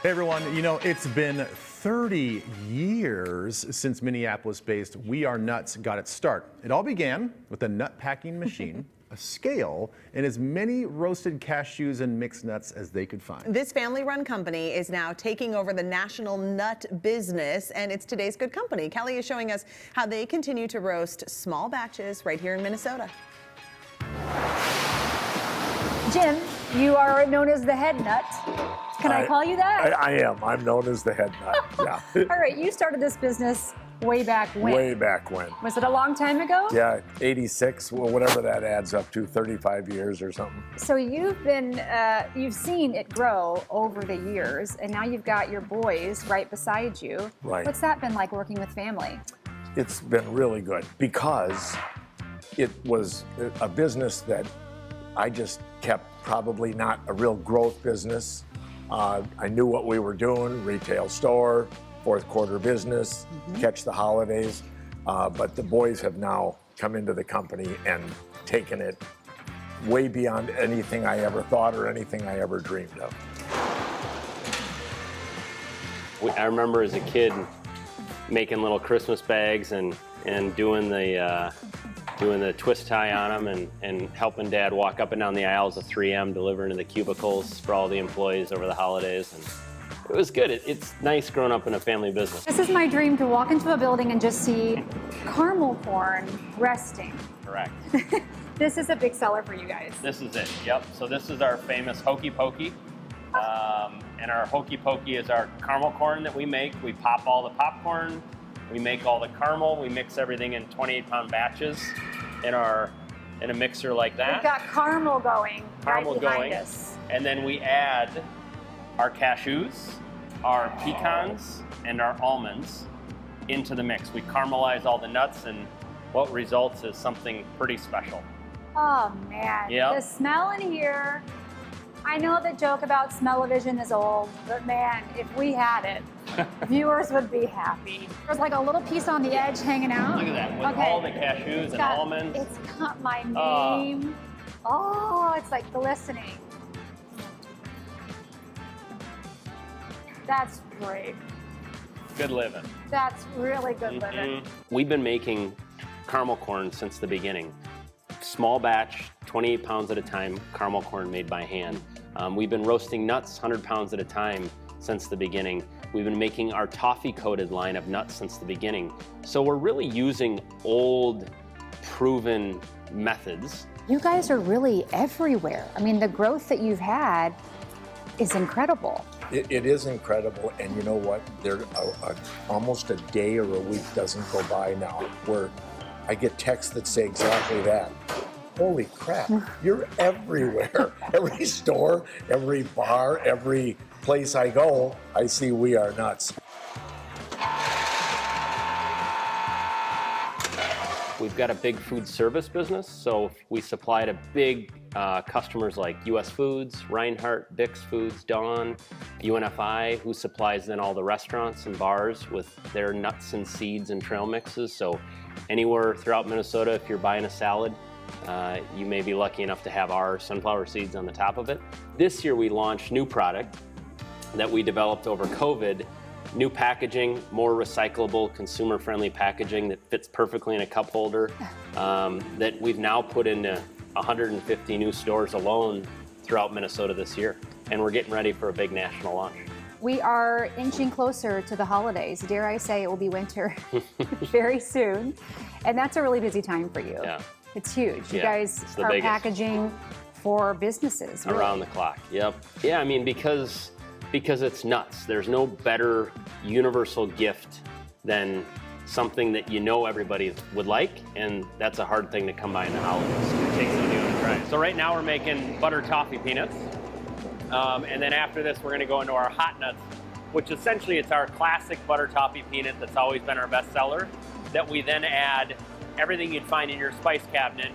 Hey everyone, it's been 30 years since Minneapolis-based We Are Nuts got its start. It all began with a nut packing machine, a scale, and as many roasted cashews and mixed nuts as they could find. This family-run company is now taking over the national nut business, and it's today's good company. Kelly is showing us how they continue to roast small batches right here in Minnesota. Jim, you are known as the head nut. Can I call you that? I am. I'm known as the head nut. Yeah. All right, you started this business way back when? Way back when. Was it a long time ago? Yeah, 86, well, whatever that adds up to, 35 years or something. So you've seen it grow over the years, and now you've got your boys right beside you. Right. What's that been like working with family? It's been really good because it was a business that I just kept probably not a real growth business. I knew what we were doing, retail store, fourth quarter business, catch the holidays. But the boys have now come into the company and taken it way beyond anything I ever thought or anything I ever dreamed of. I remember as a kid making little Christmas bags and doing the twist tie on them and helping Dad walk up and down the aisles of 3M, delivering to the cubicles for all the employees over the holidays. And it was good. It's nice growing up in a family business. This is my dream, to walk into a building and just see caramel corn resting. Correct. This is a big seller for you guys. This is it, yep. So this is our famous Hokey Pokey. And our Hokey Pokey is our caramel corn that we make. We pop all the popcorn. We make all the caramel. We mix everything in 28-pound batches in a mixer like that. We've got caramel going right behind going. us. And then we add our cashews, our pecans, and our almonds into the mix. We caramelize all the nuts, and what results is something pretty special. Oh man, Yep. The smell in here. I know the joke about smell-o-vision is old, but man, if we had it, viewers would be happy. There's like a little piece on the edge hanging out. Look at that, with all the cashews and almonds. It's got my name. Oh, it's like glistening. That's great. Good living. That's really good living. We've been making caramel corn since the beginning. Small batch, 28 pounds at a time, caramel corn made by hand. We've been roasting nuts 100 pounds at a time since the beginning. We've been making our toffee-coated line of nuts since the beginning. So we're really using old, proven methods. You guys are really everywhere. I mean, the growth that you've had is incredible. It is incredible, and you know what? There almost a day or a week doesn't go by now where I get texts that say exactly that. Holy crap, you're everywhere. Every store, every bar, every place I go, I see We Are Nuts. We've got a big food service business, so we supply to big customers like US Foods, Reinhardt, Bix Foods, Dawn, UNFI, who supplies then all the restaurants and bars with their nuts and seeds and trail mixes. So anywhere throughout Minnesota, if you're buying a salad, you may be lucky enough to have our sunflower seeds on the top of it. This year we launched new product that we developed over COVID. New packaging, more recyclable, consumer-friendly packaging that fits perfectly in a cup holder that we've now put into 150 new stores alone throughout Minnesota this year. And we're getting ready for a big national launch. We are inching closer to the holidays. Dare I say it will be winter very soon. And that's a really busy time for you. Yeah. It's huge. You Yeah, guys it's the are biggest. packaging for businesses. Really. Around the clock, yep. Yeah, I mean, because it's nuts. There's no better universal gift than something that you know everybody would like, and that's a hard thing to come by in the holidays. It takes some doing to try it. So right now we're making butter toffee peanuts, and then after this we're gonna go into our hot nuts, which essentially it's our classic butter toffee peanut that's always been our best seller, that we then add everything you'd find in your spice cabinet,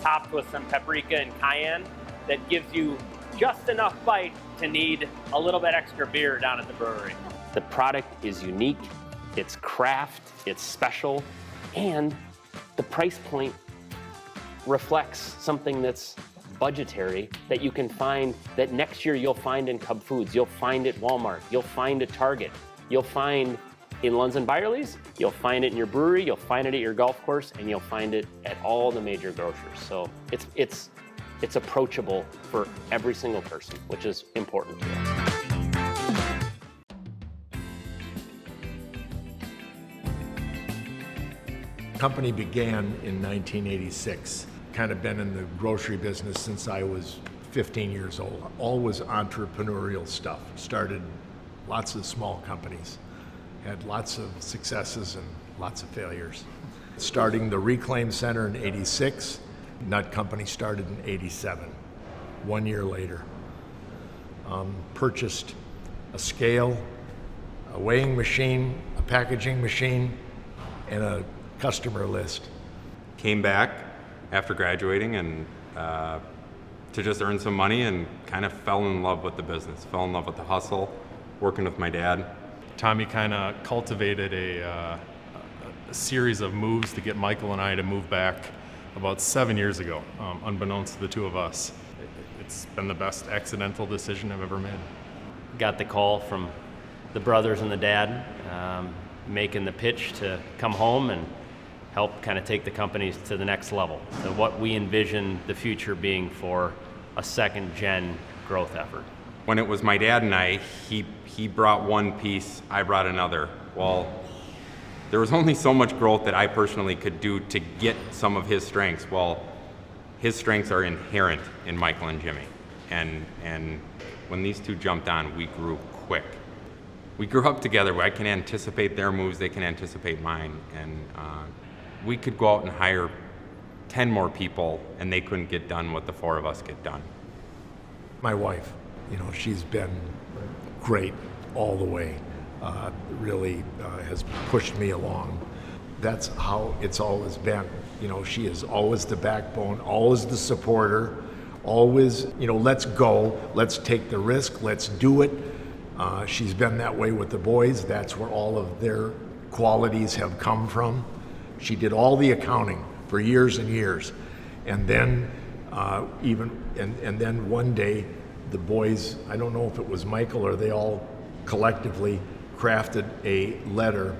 topped with some paprika and cayenne, that gives you just enough bite to need a little bit extra beer down at the brewery. The product is unique, it's craft, it's special, and the price point reflects something that's budgetary that you can find, that next year you'll find in Cub Foods, you'll find at Walmart, you'll find at Target, you'll find in Lunds and Byerly's, you'll find it in your brewery, you'll find it at your golf course, and you'll find it at all the major grocers. So it's approachable for every single person, which is important to us. Company began in 1986. Kind of been in the grocery business since I was 15 years old. Always entrepreneurial stuff. Started lots of small companies. Had lots of successes and lots of failures. Starting the Reclaim Center in 86, Nut Company started in 87, 1 year later. Purchased a scale, a weighing machine, a packaging machine, and a customer list. Came back after graduating and to just earn some money, and kind of fell in love with the business, fell in love with the hustle, working with my dad. Tommy kind of cultivated a series of moves to get Michael and I to move back about 7 years ago, unbeknownst to the two of us. It's been the best accidental decision I've ever made. Got the call from the brothers and the dad, making the pitch to come home and help kind of take the companies to the next level. So what we envision the future being for a second gen growth effort. When it was my dad and I, he brought one piece, I brought another. Well, there was only so much growth that I personally could do to get some of his strengths. Well, his strengths are inherent in Michael and Jimmy. And when these two jumped on, we grew quick. We grew up together. I can anticipate their moves, they can anticipate mine. And we could go out and hire 10 more people, and they couldn't get done what the four of us get done. My wife, she's been great all the way. Really has pushed me along. That's how it's always been. She is always the backbone, always the supporter, always, let's go, let's take the risk, let's do it. She's been that way with the boys. That's where all of their qualities have come from. She did all the accounting for years and years. And then and then one day the boys, I don't know if it was Michael or they all collectively crafted a letter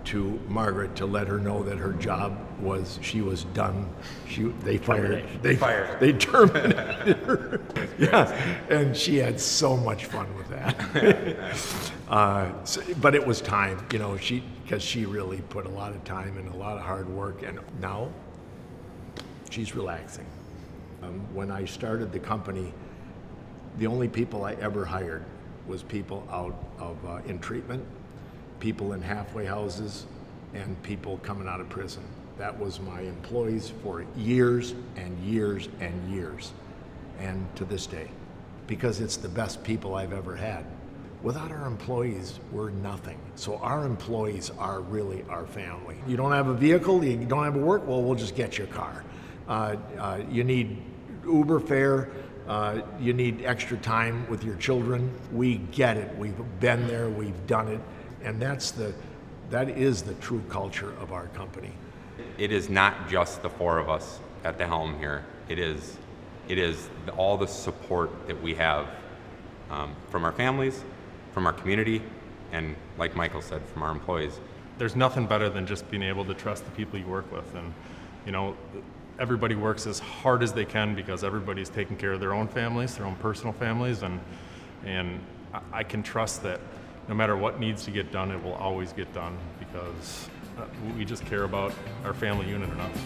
to Margaret to let her know that her job she was done. They terminated her. Yeah, and she had so much fun with that. But it was time, because she really put a lot of time and a lot of hard work, and now she's relaxing. When I started the company, the only people I ever hired was people out of in treatment, people in halfway houses, and people coming out of prison. That was my employees for years and years and years, and to this day, because it's the best people I've ever had. Without our employees, we're nothing. So our employees are really our family. You don't have a vehicle, you don't have a work, well, we'll just get your car. You need Uber fare, you need extra time with your children. We get it, we've been there, we've done it, and that is the true culture of our company. It is not just the four of us at the helm here. It is all the support that we have from our families, from our community, and like Michael said, from our employees. There's nothing better than just being able to trust the people you work with. And everybody works as hard as they can because everybody's taking care of their own families, their own personal families, and I can trust that no matter what needs to get done, it will always get done because we just care about our family unit enough.